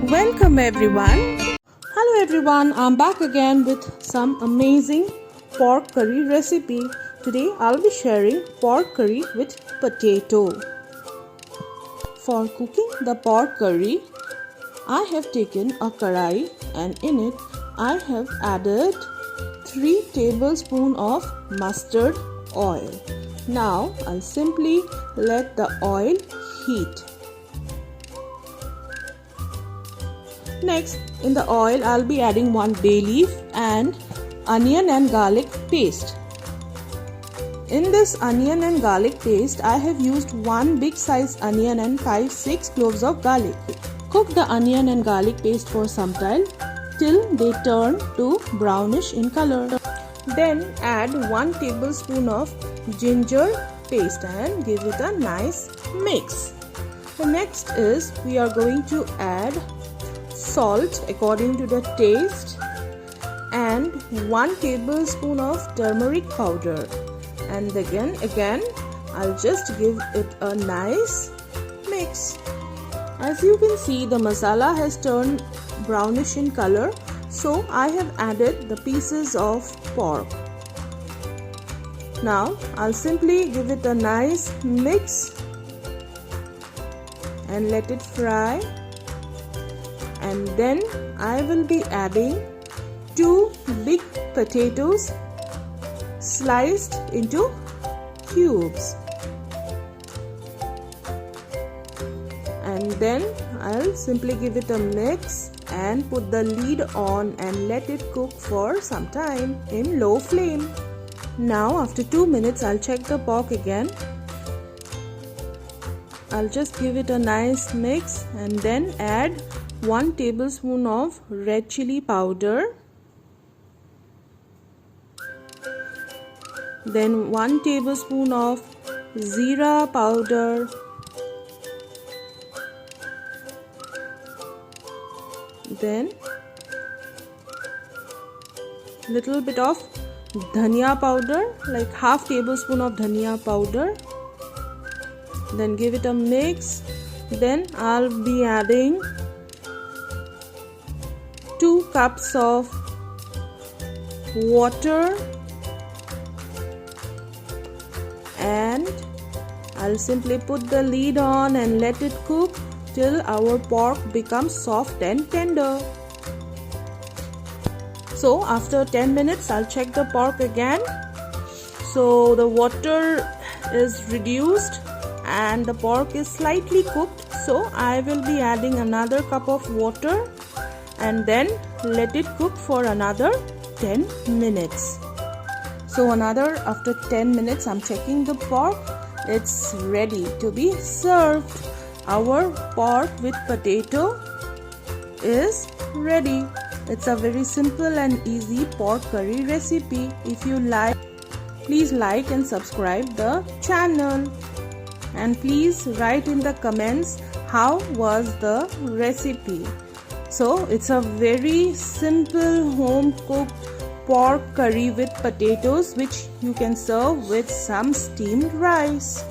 Welcome everyone. Hello everyone, I'm back again with some amazing pork curry recipe. Today I'll be sharing pork curry with potato. For cooking the pork curry, I have taken a karai and in it I have added 3 tablespoons of mustard oil. Now I'll simply let the oil heat. Next, in the oil, I'll be adding 1 bay leaf and onion and garlic paste. In this onion and garlic paste, I have used 1 big size onion and 5-6 cloves of garlic. Cook the onion and garlic paste for some time till they turn to brownish in color. Then add 1 tablespoon of ginger paste and give it a nice mix. The next is we are going to add salt according to the taste and 1 tablespoon of turmeric powder, and again I'll just give it a nice mix. As you can see, the masala has turned brownish in color, so I have added the pieces of pork. Now I'll simply give it a nice mix and let it fry. And then I will be adding 2 big potatoes sliced into cubes. And then I'll simply give it a mix and put the lid on and let it cook for some time in low flame. Now after 2 minutes I'll check the pork again. I'll just give it a nice mix and then add 1 tablespoon of red chilli powder, then 1 tablespoon of zira powder, then little bit of dhania powder, like half tablespoon of dhania powder. Then give it a mix. Then I'll be adding 2 cups of water and I'll simply put the lid on and let it cook till our pork becomes soft and tender. So after 10 minutes I'll check the pork again. So the water is reduced and the pork is slightly cooked, so I will be adding another cup of water and then let it cook for another 10 minutes. So after 10 minutes I'm checking the pork. It's ready to be served. Our pork with potato is ready. It's a very simple and easy pork curry recipe. If you like, please like and subscribe the channel. And please write in the comments how was the recipe. So it's a very simple home cooked pork curry with potatoes which you can serve with some steamed rice.